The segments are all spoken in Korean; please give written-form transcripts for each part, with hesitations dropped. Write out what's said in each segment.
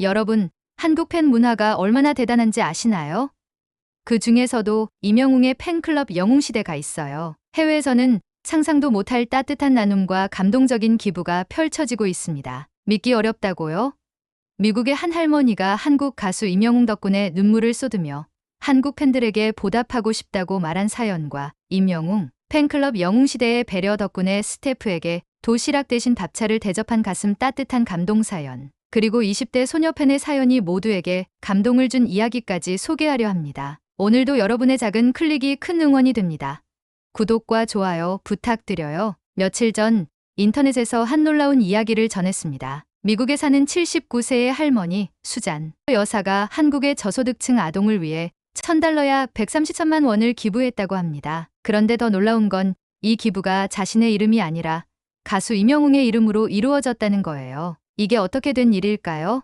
여러분, 한국 팬 문화가 얼마나 대단한지 아시나요? 그 중에서도 임영웅의 팬클럽 영웅시대가 있어요. 해외에서는 상상도 못할 따뜻한 나눔과 감동적인 기부가 펼쳐지고 있습니다. 믿기 어렵다고요? 미국의 한 할머니가 한국 가수 임영웅 덕분에 눈물을 쏟으며 한국 팬들에게 보답하고 싶다고 말한 사연과 임영웅 팬클럽 영웅시대의 배려 덕분에 스태프에게 도시락 대신 밥차를 대접한 가슴 따뜻한 감동 사연, 그리고 20대 소녀 팬의 사연이 모두에게 감동을 준 이야기까지 소개하려 합니다. 오늘도 여러분의 작은 클릭이 큰 응원이 됩니다. 구독과 좋아요 부탁드려요. 며칠 전 인터넷에서 한 놀라운 이야기를 전했습니다. 미국에 사는 79세의 할머니 수잔 여사가 한국의 저소득층 아동을 위해 $1000약 133만 원을 기부했다고 합니다. 그런데 더 놀라운 건 이 기부가 자신의 이름이 아니라 가수 임영웅의 이름으로 이루어졌다는 거예요. 이게 어떻게 된 일일까요?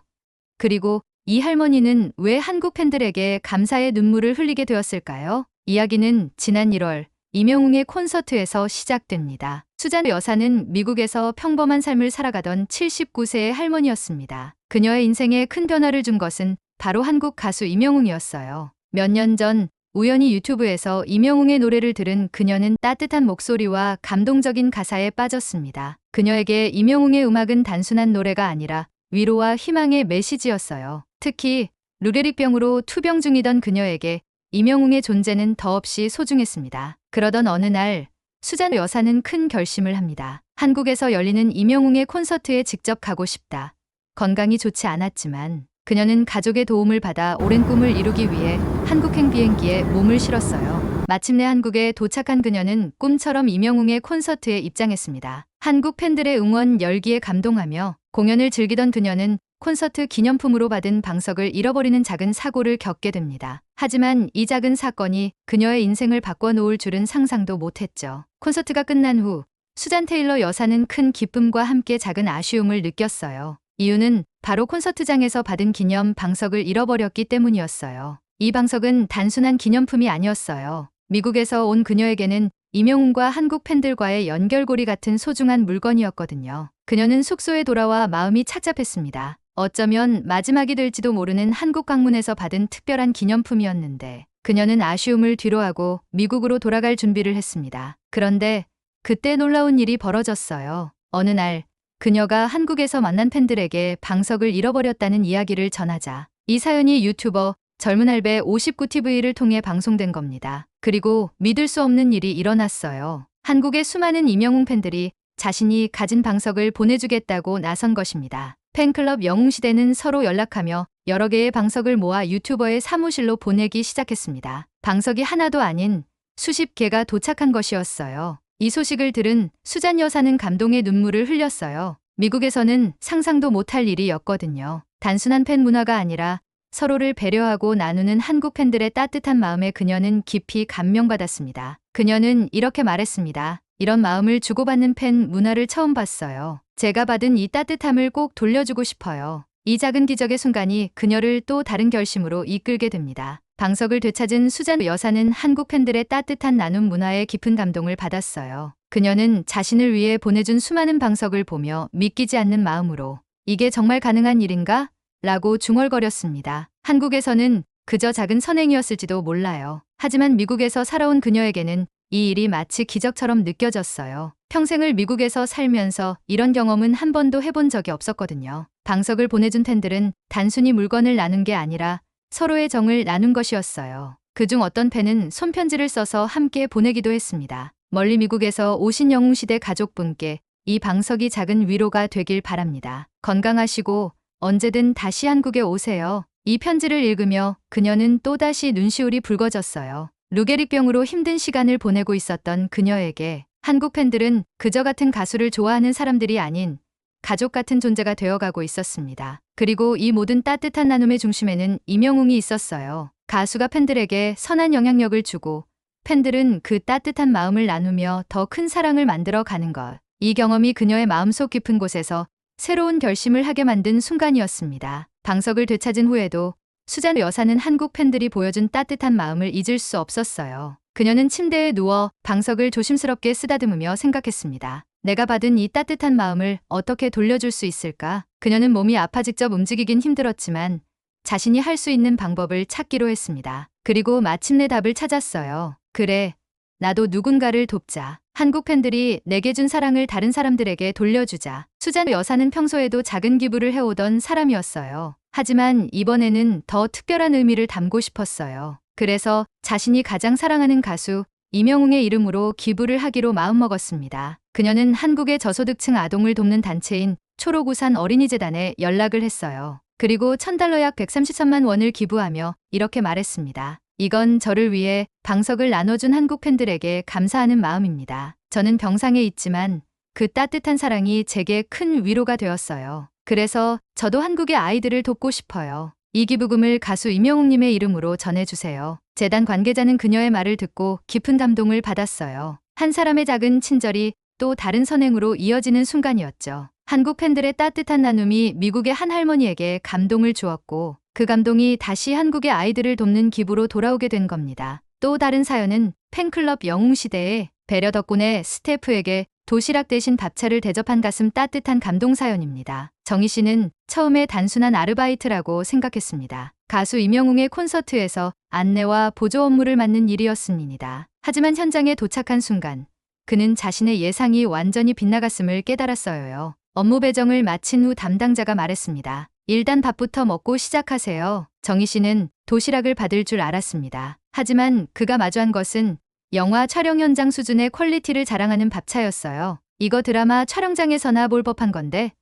그리고 이 할머니는 왜 한국 팬들에게 감사의 눈물을 흘리게 되었을까요? 이야기는 지난 1월 임영웅의 콘서트에서 시작됩니다. 수잔 여사는 미국에서 평범한 삶을 살아가던 79세의 할머니였습니다. 그녀의 인생에 큰 변화를 준 것은 바로 한국 가수 임영웅이었어요. 몇 년 전 우연히 유튜브에서 임영웅의 노래를 들은 그녀는 따뜻한 목소리와 감동적인 가사에 빠졌습니다. 그녀에게 임영웅의 음악은 단순한 노래가 아니라 위로와 희망의 메시지였어요. 특히 루게릭병으로 투병 중이던 그녀에게 임영웅의 존재는 더없이 소중했습니다. 그러던 어느 날 수잔 여사는 큰 결심을 합니다. 한국에서 열리는 임영웅의 콘서트에 직접 가고 싶다. 건강이 좋지 않았지만 그녀는 가족의 도움을 받아 오랜 꿈을 이루기 위해 한국행 비행기에 몸을 실었어요. 마침내 한국에 도착한 그녀는 꿈처럼 임영웅의 콘서트에 입장했습니다. 한국 팬들의 응원 열기에 감동하며 공연을 즐기던 그녀는 콘서트 기념품으로 받은 방석을 잃어버리는 작은 사고를 겪게 됩니다. 하지만 이 작은 사건이 그녀의 인생을 바꿔놓을 줄은 상상도 못했죠. 콘서트가 끝난 후 수잔 테일러 여사는 큰 기쁨과 함께 작은 아쉬움을 느꼈어요. 이유는 바로 콘서트장에서 받은 기념 방석을 잃어버렸기 때문이었어요. 이 방석은 단순한 기념품이 아니었어요. 미국에서 온 그녀에게는 임영웅과 한국 팬들과의 연결고리 같은 소중한 물건이었거든요. 그녀는 숙소에 돌아와 마음이 착잡했습니다. 어쩌면 마지막이 될지도 모르는 한국 방문에서 받은 특별한 기념품이었는데 그녀는 아쉬움을 뒤로하고 미국으로 돌아갈 준비를 했습니다. 그런데 그때 놀라운 일이 벌어졌어요. 어느 날 그녀가 한국에서 만난 팬들에게 방석을 잃어버렸다는 이야기를 전하자 이 사연이 유튜버 젊은 할배 59TV를 통해 방송된 겁니다. 그리고 믿을 수 없는 일이 일어났어요. 한국의 수많은 임영웅 팬들이 자신이 가진 방석을 보내주겠다고 나선 것입니다. 팬클럽 영웅시대는 서로 연락하며 여러 개의 방석을 모아 유튜버의 사무실로 보내기 시작했습니다. 방석이 하나도 아닌 수십 개가 도착한 것이었어요. 이 소식을 들은 수잔 여사는 감동의 눈물을 흘렸어요. 미국에서는 상상도 못할 일이었거든요. 단순한 팬 문화가 아니라 서로를 배려하고 나누는 한국 팬들의 따뜻한 마음에 그녀는 깊이 감명받았습니다. 그녀는 이렇게 말했습니다. 이런 마음을 주고받는 팬 문화를 처음 봤어요. 제가 받은 이 따뜻함을 꼭 돌려주고 싶어요. 이 작은 기적의 순간이 그녀를 또 다른 결심으로 이끌게 됩니다. 방석을 되찾은 수잔 여사는 한국 팬들의 따뜻한 나눔 문화에 깊은 감동을 받았어요. 그녀는 자신을 위해 보내준 수많은 방석을 보며 믿기지 않는 마음으로 이게 정말 가능한 일인가? 라고 중얼거렸습니다. 한국에서는 그저 작은 선행이었을지도 몰라요. 하지만 미국에서 살아온 그녀에게는 이 일이 마치 기적처럼 느껴졌어요. 평생을 미국에서 살면서 이런 경험은 한 번도 해본 적이 없었거든요. 방석을 보내준 팬들은 단순히 물건을 나눈 게 아니라 서로의 정을 나눈 것이었어요. 그중 어떤 팬은 손편지를 써서 함께 보내기도 했습니다. 멀리 미국에서 오신 영웅시대 가족분께 이 방석이 작은 위로가 되길 바랍니다. 건강하시고 언제든 다시 한국에 오세요. 이 편지를 읽으며 그녀는 또다시 눈시울이 붉어졌어요. 루게릭병으로 힘든 시간을 보내고 있었던 그녀에게 한국 팬들은 그저 같은 가수를 좋아하는 사람들이 아닌 가족 같은 존재가 되어가고 있었습니다. 그리고 이 모든 따뜻한 나눔의 중심에는 임영웅이 있었어요. 가수가 팬들에게 선한 영향력을 주고 팬들은 그 따뜻한 마음을 나누며 더 큰 사랑을 만들어 가는 것. 이 경험이 그녀의 마음속 깊은 곳에서 새로운 결심을 하게 만든 순간이었습니다. 방석을 되찾은 후에도 수잔 여사는 한국 팬들이 보여준 따뜻한 마음을 잊을 수 없었어요. 그녀는 침대에 누워 방석을 조심스럽게 쓰다듬으며 생각했습니다. 내가 받은 이 따뜻한 마음을 어떻게 돌려줄 수 있을까? 그녀는 몸이 아파 직접 움직이긴 힘들었지만 자신이 할 수 있는 방법을 찾기로 했습니다. 그리고 마침내 답을 찾았어요. 그래, 나도 누군가를 돕자. 한국 팬들이 내게 준 사랑을 다른 사람들에게 돌려주자. 수잔 여사는 평소에도 작은 기부를 해오던 사람이었어요. 하지만 이번에는 더 특별한 의미를 담고 싶었어요. 그래서 자신이 가장 사랑하는 가수 임영웅의 이름으로 기부를 하기로 마음먹었습니다. 그녀는 한국의 저소득층 아동을 돕는 단체인 초록우산 어린이재단에 연락을 했어요. 그리고 $1,000 약 133만 원을 기부하며 이렇게 말했습니다. 이건 저를 위해 방석을 나눠준 한국 팬들에게 감사하는 마음입니다. 저는 병상에 있지만 그 따뜻한 사랑이 제게 큰 위로가 되었어요. 그래서 저도 한국의 아이들을 돕고 싶어요. 이 기부금을 가수 임영웅님의 이름으로 전해주세요. 재단 관계자는 그녀의 말을 듣고 깊은 감동을 받았어요. 한 사람의 작은 친절이 또 다른 선행으로 이어지는 순간이었죠. 한국 팬들의 따뜻한 나눔이 미국의 한 할머니에게 감동을 주었고 그 감동이 다시 한국의 아이들을 돕는 기부로 돌아오게 된 겁니다. 또 다른 사연은 팬클럽 영웅시대의 배려 덕분에 스태프에게 도시락 대신 밥차를 대접한 가슴 따뜻한 감동 사연입니다. 정희 씨는 처음에 단순한 아르바이트라고 생각했습니다. 가수 임영웅의 콘서트에서 안내와 보조 업무를 맡는 일이었습니다. 하지만 현장에 도착한 순간 그는 자신의 예상이 완전히 빗나갔음을 깨달았어요. 업무 배정을 마친 후 담당자가 말했습니다. 일단 밥부터 먹고 시작하세요. 정희 씨는 도시락을 받을 줄 알았습니다. 하지만 그가 마주한 것은 영화 촬영 현장 수준의 퀄리티를 자랑하는 밥차였어요. 이거 드라마 촬영장에서나 볼 법한 건데,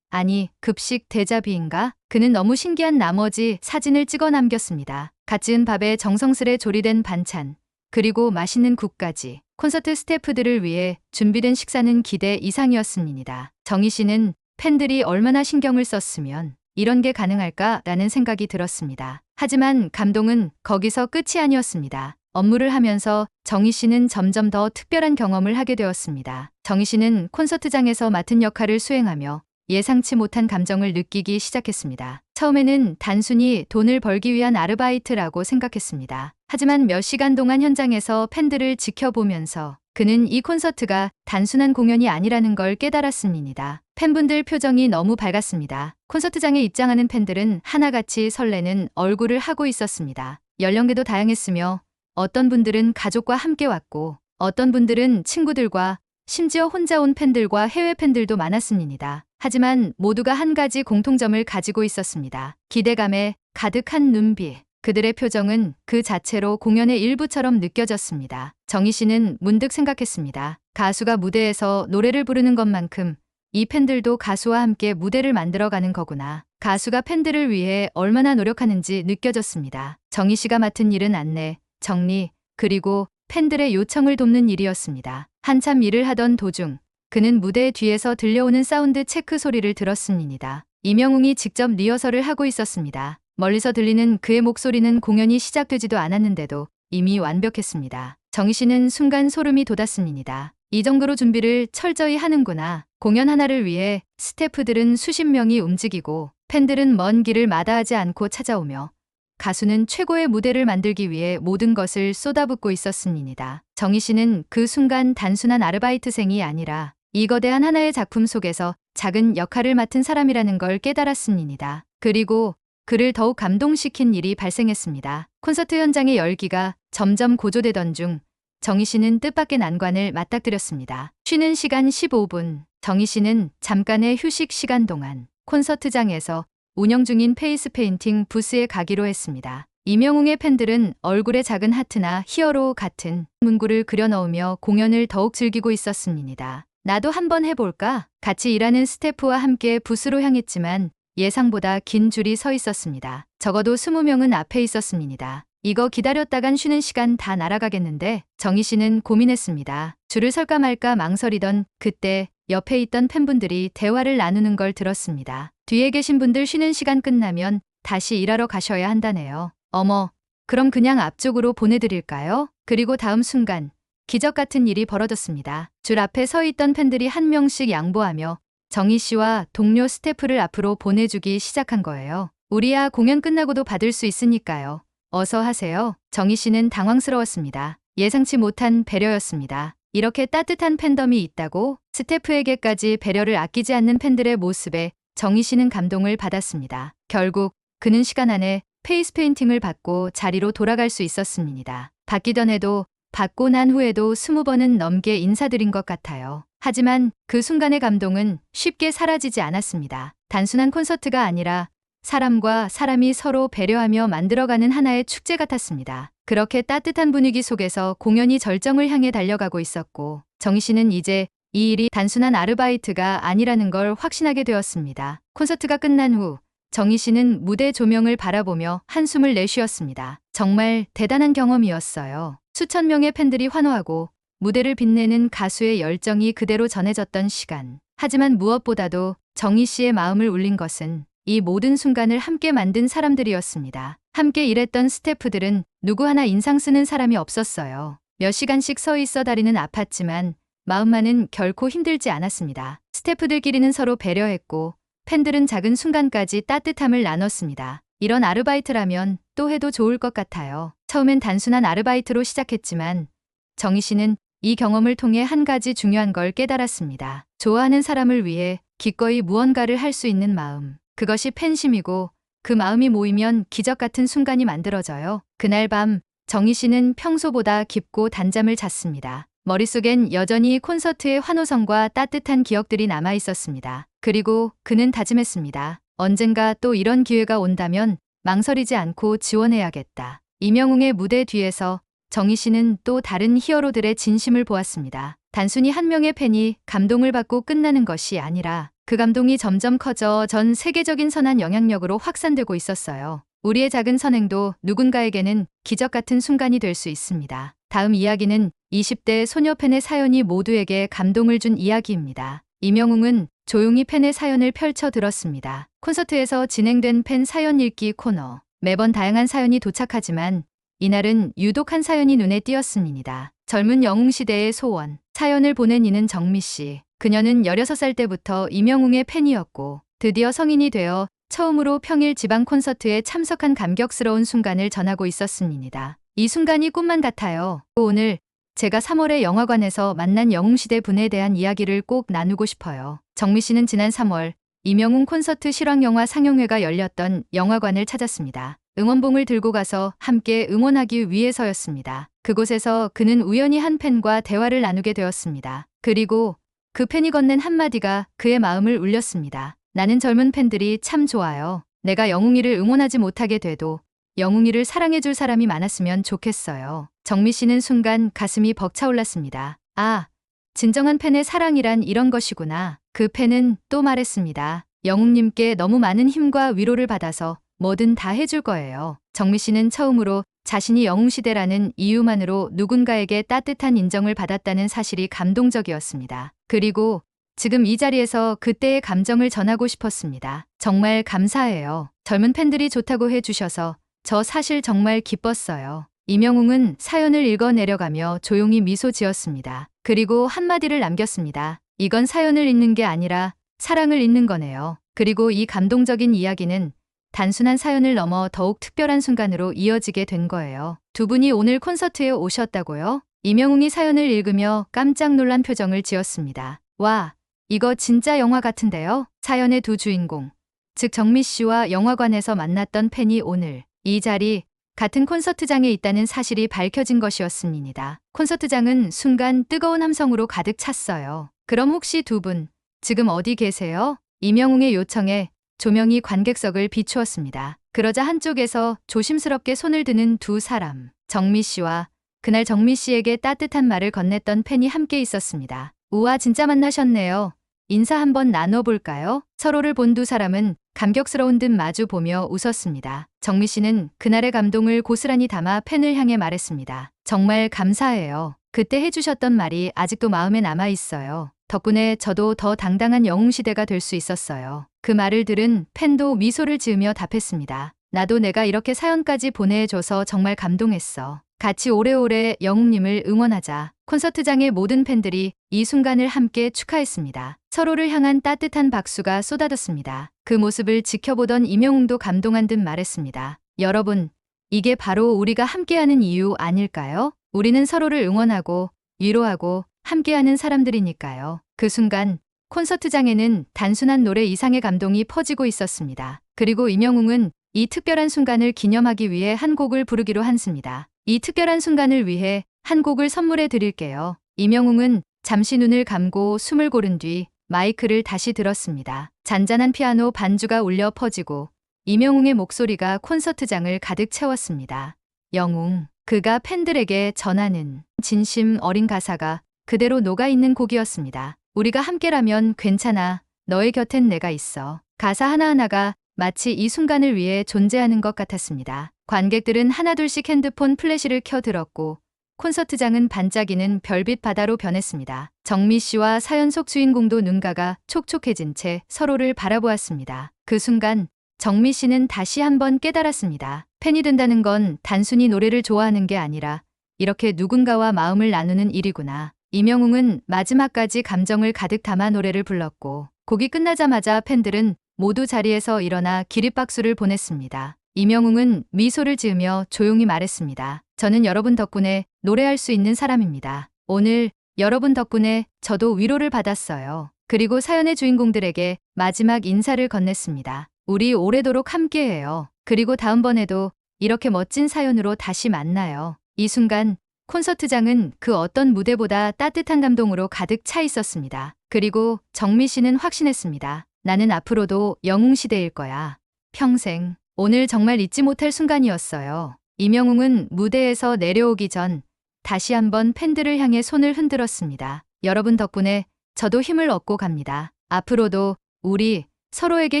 아니, 급식 대자비인가? 그는 너무 신기한 나머지 사진을 찍어 남겼습니다. 갓 지은 밥에 정성스레 조리된 반찬, 그리고 맛있는 국까지. 콘서트 스태프들을 위해 준비된 식사는 기대 이상이었습니다. 정희 씨는 팬들이 얼마나 신경을 썼으면 이런 게 가능할까라는 생각이 들었습니다. 하지만 감동은 거기서 끝이 아니었습니다. 업무를 하면서 정희 씨는 점점 더 특별한 경험을 하게 되었습니다. 정희 씨는 콘서트장에서 맡은 역할을 수행하며 예상치 못한 감정을 느끼기 시작했습니다. 처음에는 단순히 돈을 벌기 위한 아르바이트라고 생각했습니다. 하지만 몇 시간 동안 현장에서 팬들을 지켜보면서 그는 이 콘서트가 단순한 공연이 아니라는 걸 깨달았습니다. 팬분들 표정이 너무 밝았습니다. 콘서트장에 입장하는 팬들은 하나같이 설레는 얼굴을 하고 있었습니다. 연령대도 다양했으며 어떤 분들은 가족과 함께 왔고 어떤 분들은 친구들과 심지어 혼자 온 팬들과 해외 팬들도 많았습니다. 하지만 모두가 한 가지 공통점을 가지고 있었습니다. 기대감에 가득한 눈빛. 그들의 표정은 그 자체로 공연의 일부처럼 느껴졌습니다. 정희 씨는 문득 생각했습니다. 가수가 무대에서 노래를 부르는 것만큼 이 팬들도 가수와 함께 무대를 만들어가는 거구나. 가수가 팬들을 위해 얼마나 노력하는지 느껴졌습니다. 정희 씨가 맡은 일은 안내, 정리, 그리고 팬들의 요청을 돕는 일이었습니다. 한참 일을 하던 도중 그는 무대 뒤에서 들려오는 사운드 체크 소리를 들었습니다. 임영웅이 직접 리허설을 하고 있었습니다. 멀리서 들리는 그의 목소리는 공연이 시작되지도 않았는데도 이미 완벽했습니다. 정희 씨는 순간 소름이 돋았습니다. 이 정도로 준비를 철저히 하는구나. 공연 하나를 위해 스태프들은 수십 명이 움직이고 팬들은 먼 길을 마다하지 않고 찾아오며 가수는 최고의 무대를 만들기 위해 모든 것을 쏟아붓고 있었습니다. 정희 씨는 그 순간 단순한 아르바이트생이 아니라 이 거대한 하나의 작품 속에서 작은 역할을 맡은 사람이라는 걸 깨달았습니다. 그리고 그를 더욱 감동시킨 일이 발생했습니다. 콘서트 현장의 열기가 점점 고조되던 중 정희 씨는 뜻밖의 난관을 맞닥뜨렸습니다. 쉬는 시간 15분. 정희 씨는 잠깐의 휴식 시간 동안 콘서트장에서 운영 중인 페이스 페인팅 부스에 가기로 했습니다. 임영웅의 팬들은 얼굴에 작은 하트나 히어로 같은 문구를 그려 넣으며 공연을 더욱 즐기고 있었습니다. 나도 한번 해볼까? 같이 일하는 스태프와 함께 부스로 향했지만 예상보다 긴 줄이 서 있었습니다. 적어도 20명은 앞에 있었습니다. 이거 기다렸다간 쉬는 시간 다 날아가겠는데? 정희 씨는 고민했습니다. 줄을 설까 말까 망설이던 그때 옆에 있던 팬분들이 대화를 나누는 걸 들었습니다. 뒤에 계신 분들 쉬는 시간 끝나면 다시 일하러 가셔야 한다네요. 어머, 그럼 그냥 앞쪽으로 보내드릴까요? 그리고 다음 순간 기적 같은 일이 벌어졌습니다. 줄 앞에 서 있던 팬들이 한 명씩 양보하며 정희 씨와 동료 스태프를 앞으로 보내주기 시작한 거예요. 우리야 공연 끝나고도 받을 수 있으니까요. 어서 하세요. 정희 씨는 당황스러웠습니다. 예상치 못한 배려였습니다. 이렇게 따뜻한 팬덤이 있다고 스태프에게까지 배려를 아끼지 않는 팬들의 모습에 정희 씨는 감동을 받았습니다. 결국 그는 시간 안에 페이스 페인팅을 받고 자리로 돌아갈 수 있었습니다. 받기 전에도 받고 난 후에도 20번은 넘게 인사드린 것 같아요. 하지만 그 순간의 감동은 쉽게 사라지지 않았습니다. 단순한 콘서트가 아니라 사람과 사람이 서로 배려하며 만들어가는 하나의 축제 같았습니다. 그렇게 따뜻한 분위기 속에서 공연이 절정을 향해 달려가고 있었고 정희 씨는 이제 이 일이 단순한 아르바이트가 아니라는 걸 확신하게 되었습니다. 콘서트가 끝난 후 정희 씨는 무대 조명을 바라보며 한숨을 내쉬었습니다. 정말 대단한 경험이었어요. 수천 명의 팬들이 환호하고 무대를 빛내는 가수의 열정이 그대로 전해졌던 시간. 하지만 무엇보다도 정희 씨의 마음을 울린 것은 이 모든 순간을 함께 만든 사람들이었습니다. 함께 일했던 스태프들은 누구 하나 인상 쓰는 사람이 없었어요. 몇 시간씩 서 있어 다리는 아팠지만 마음만은 결코 힘들지 않았습니다. 스태프들끼리는 서로 배려했고 팬들은 작은 순간까지 따뜻함을 나눴습니다. 이런 아르바이트라면 또 해도 좋을 것 같아요. 처음엔 단순한 아르바이트로 시작했지만 정희 씨는 이 경험을 통해 한 가지 중요한 걸 깨달았습니다. 좋아하는 사람을 위해 기꺼이 무언가를 할 수 있는 마음. 그것이 팬심이고 그 마음이 모이면 기적 같은 순간이 만들어져요. 그날 밤 정희 씨는 평소보다 깊고 단잠을 잤습니다. 머릿속엔 여전히 콘서트의 환호성과 따뜻한 기억들이 남아 있었습니다. 그리고 그는 다짐했습니다. 언젠가 또 이런 기회가 온다면 망설이지 않고 지원해야겠다. 임영웅의 무대 뒤에서 정희 씨는 또 다른 히어로들의 진심을 보았습니다. 단순히 한 명의 팬이 감동을 받고 끝나는 것이 아니라 그 감동이 점점 커져 전 세계적인 선한 영향력으로 확산되고 있었어요. 우리의 작은 선행도 누군가에게는 기적 같은 순간이 될 수 있습니다. 다음 이야기는 20대 소녀 팬의 사연이 모두에게 감동을 준 이야기입니다. 임영웅은 조용히 팬의 사연을 펼쳐 들었습니다. 콘서트에서 진행된 팬 사연 읽기 코너. 매번 다양한 사연이 도착하지만 이날은 유독 한 사연이 눈에 띄었습니다. 젊은 영웅시대의 소원. 사연을 보낸 이는 정미 씨. 그녀는 16살 때부터 임영웅의 팬이었고 드디어 성인이 되어 처음으로 평일 지방 콘서트에 참석한 감격스러운 순간을 전하고 있었습니다. 이 순간이 꿈만 같아요. 오늘 제가 3월에 영화관에서 만난 영웅시대 분에 대한 이야기를 꼭 나누고 싶어요. 정미 씨는 지난 3월 임영웅 콘서트 실황영화 상영회가 열렸던 영화관을 찾았습니다. 응원봉을 들고 가서 함께 응원하기 위해서였습니다. 그곳에서 그는 우연히 한 팬과 대화를 나누게 되었습니다. 그리고 그 팬이 건넨 한마디가 그의 마음을 울렸습니다. 나는 젊은 팬들이 참 좋아요. 내가 영웅이를 응원하지 못하게 돼도 영웅이를 사랑해줄 사람이 많았으면 좋겠어요. 정미 씨는 순간 가슴이 벅차올랐습니다. 아, 진정한 팬의 사랑이란 이런 것이구나. 그 팬은 또 말했습니다. 영웅님께 너무 많은 힘과 위로를 받아서 뭐든 다 해줄 거예요. 정미 씨는 처음으로 자신이 영웅시대라는 이유만으로 누군가에게 따뜻한 인정을 받았다는 사실이 감동적이었습니다. 그리고 지금 이 자리에서 그때의 감정을 전하고 싶었습니다. 정말 감사해요. 젊은 팬들이 좋다고 해주셔서 저 사실 정말 기뻤어요. 임영웅은 사연을 읽어 내려가며 조용히 미소 지었습니다. 그리고 한마디를 남겼습니다. 이건 사연을 읽는 게 아니라 사랑을 읽는 거네요. 그리고 이 감동적인 이야기는 단순한 사연을 넘어 더욱 특별한 순간으로 이어지게 된 거예요. 두 분이 오늘 콘서트에 오셨다고요? 임영웅이 사연을 읽으며 깜짝 놀란 표정을 지었습니다. 와, 이거 진짜 영화 같은데요? 사연의 두 주인공, 즉 정미 씨와 영화관에서 만났던 팬이 오늘 이 자리 같은 콘서트장에 있다는 사실이 밝혀진 것이었습니다. 콘서트장은 순간 뜨거운 함성으로 가득 찼어요. 그럼 혹시 두 분 지금 어디 계세요? 임영웅의 요청에 조명이 관객석을 비추었습니다. 그러자 한쪽에서 조심스럽게 손을 드는 두 사람, 정미 씨와 그날 정미 씨에게 따뜻한 말을 건넸던 팬이 함께 있었습니다. 우와, 진짜 만나셨네요. 인사 한번 나눠볼까요? 서로를 본 두 사람은 감격스러운 듯 마주 보며 웃었습니다. 정미 씨는 그날의 감동을 고스란히 담아 팬을 향해 말했습니다. 정말 감사해요. 그때 해주셨던 말이 아직도 마음에 남아 있어요. 덕분에 저도 더 당당한 영웅시대가 될 수 있었어요. 그 말을 들은 팬도 미소를 지으며 답했습니다. 나도 내가 이렇게 사연까지 보내줘서 정말 감동했어. 같이 오래오래 영웅님을 응원하자. 콘서트장의 모든 팬들이 이 순간을 함께 축하했습니다. 서로를 향한 따뜻한 박수가 쏟아졌습니다. 그 모습을 지켜보던 임영웅도 감동한 듯 말했습니다. 여러분, 이게 바로 우리가 함께하는 이유 아닐까요? 우리는 서로를 응원하고 위로하고 함께하는 사람들이니까요. 그 순간 콘서트장에는 단순한 노래 이상의 감동이 퍼지고 있었습니다. 그리고 임영웅은 이 특별한 순간을 기념하기 위해 한 곡을 부르기로 했습니다. 이 특별한 순간을 위해 한 곡을 선물해 드릴게요. 임영웅은 잠시 눈을 감고 숨을 고른 뒤 마이크를 다시 들었습니다. 잔잔한 피아노 반주가 울려 퍼지고 임영웅의 목소리가 콘서트장을 가득 채웠습니다. 영웅, 그가 팬들에게 전하는 진심 어린 가사가 그대로 녹아있는 곡이었습니다. 우리가 함께라면 괜찮아. 너의 곁엔 내가 있어. 가사 하나하나가 마치 이 순간을 위해 존재하는 것 같았습니다. 관객들은 하나둘씩 핸드폰 플래시를 켜 들었고 콘서트장은 반짝이는 별빛 바다로 변했습니다. 정미 씨와 사연 속 주인공도 눈가가 촉촉해진 채 서로를 바라보았습니다. 그 순간 정미 씨는 다시 한번 깨달았습니다. 팬이 된다는 건 단순히 노래를 좋아하는 게 아니라 이렇게 누군가와 마음을 나누는 일이구나. 임영웅은 마지막까지 감정을 가득 담아 노래를 불렀고 곡이 끝나자마자 팬들은 모두 자리에서 일어나 기립박수를 보냈습니다. 임영웅은 미소를 지으며 조용히 말했습니다. 저는 여러분 덕분에 노래할 수 있는 사람입니다. 오늘 여러분 덕분에 저도 위로를 받았어요. 그리고 사연의 주인공들에게 마지막 인사를 건넸습니다. 우리 오래도록 함께해요. 그리고 다음번에도 이렇게 멋진 사연으로 다시 만나요. 이 순간 콘서트장은 그 어떤 무대보다 따뜻한 감동으로 가득 차 있었습니다. 그리고 정미 씨는 확신했습니다. 나는 앞으로도 영웅시대일 거야. 평생. 오늘 정말 잊지 못할 순간이었어요. 임영웅은 무대에서 내려오기 전 다시 한번 팬들을 향해 손을 흔들었습니다. 여러분 덕분에 저도 힘을 얻고 갑니다. 앞으로도 우리 서로에게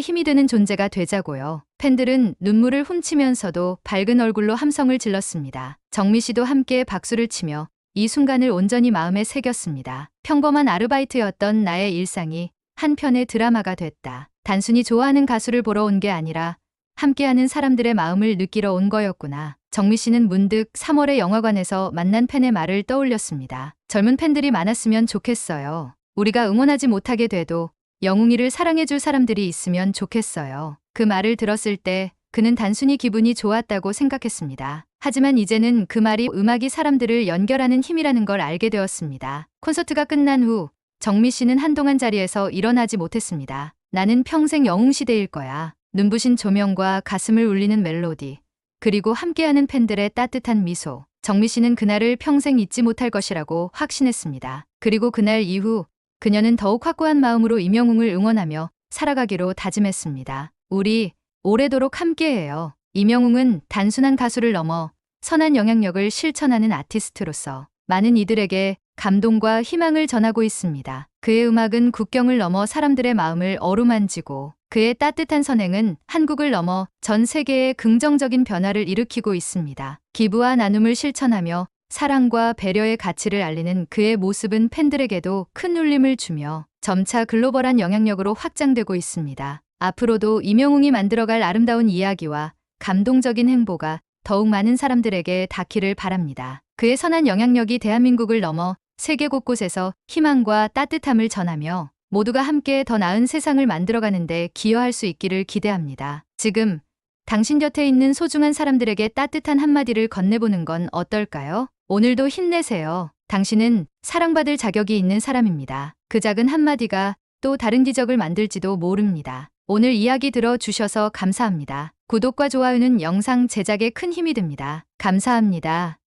힘이 되는 존재가 되자고요. 팬들은 눈물을 훔치면서도 밝은 얼굴로 함성을 질렀습니다. 정미 씨도 함께 박수를 치며 이 순간을 온전히 마음에 새겼습니다. 평범한 아르바이트였던 나의 일상이 한편의 드라마가 됐다. 단순히 좋아하는 가수를 보러 온 게 아니라 함께하는 사람들의 마음을 느끼러 온 거였구나. 정미 씨는 문득 3월의 영화관에서 만난 팬의 말을 떠올렸습니다. 젊은 팬들이 많았으면 좋겠어요. 우리가 응원하지 못하게 돼도 영웅이를 사랑해줄 사람들이 있으면 좋겠어요. 그 말을 들었을 때 그는 단순히 기분이 좋았다고 생각했습니다. 하지만 이제는 그 말이 음악이 사람들을 연결하는 힘이라는 걸 알게 되었습니다. 콘서트가 끝난 후 정미 씨는 한동안 자리에서 일어나지 못했습니다. 나는 평생 영웅시대일 거야. 눈부신 조명과 가슴을 울리는 멜로디, 그리고 함께하는 팬들의 따뜻한 미소. 정미 씨는 그날을 평생 잊지 못할 것이라고 확신했습니다. 그리고 그날 이후 그녀는 더욱 확고한 마음으로 임영웅을 응원하며 살아가기로 다짐했습니다. 우리 오래도록 함께해요. 임영웅은 단순한 가수를 넘어 선한 영향력을 실천하는 아티스트로서 많은 이들에게 감동과 희망을 전하고 있습니다. 그의 음악은 국경을 넘어 사람들의 마음을 어루만지고 그의 따뜻한 선행은 한국을 넘어 전 세계에 긍정적인 변화를 일으키고 있습니다. 기부와 나눔을 실천하며 사랑과 배려의 가치를 알리는 그의 모습은 팬들에게도 큰 울림을 주며 점차 글로벌한 영향력으로 확장되고 있습니다. 앞으로도 임영웅이 만들어갈 아름다운 이야기와 감동적인 행보가 더욱 많은 사람들에게 닿기를 바랍니다. 그의 선한 영향력이 대한민국을 넘어 세계 곳곳에서 희망과 따뜻함을 전하며 모두가 함께 더 나은 세상을 만들어가는 데 기여할 수 있기를 기대합니다. 지금 당신 곁에 있는 소중한 사람들에게 따뜻한 한마디를 건네보는 건 어떨까요? 오늘도 힘내세요. 당신은 사랑받을 자격이 있는 사람입니다. 그 작은 한마디가 또 다른 기적을 만들지도 모릅니다. 오늘 이야기 들어주셔서 감사합니다. 구독과 좋아요는 영상 제작에 큰 힘이 됩니다. 감사합니다.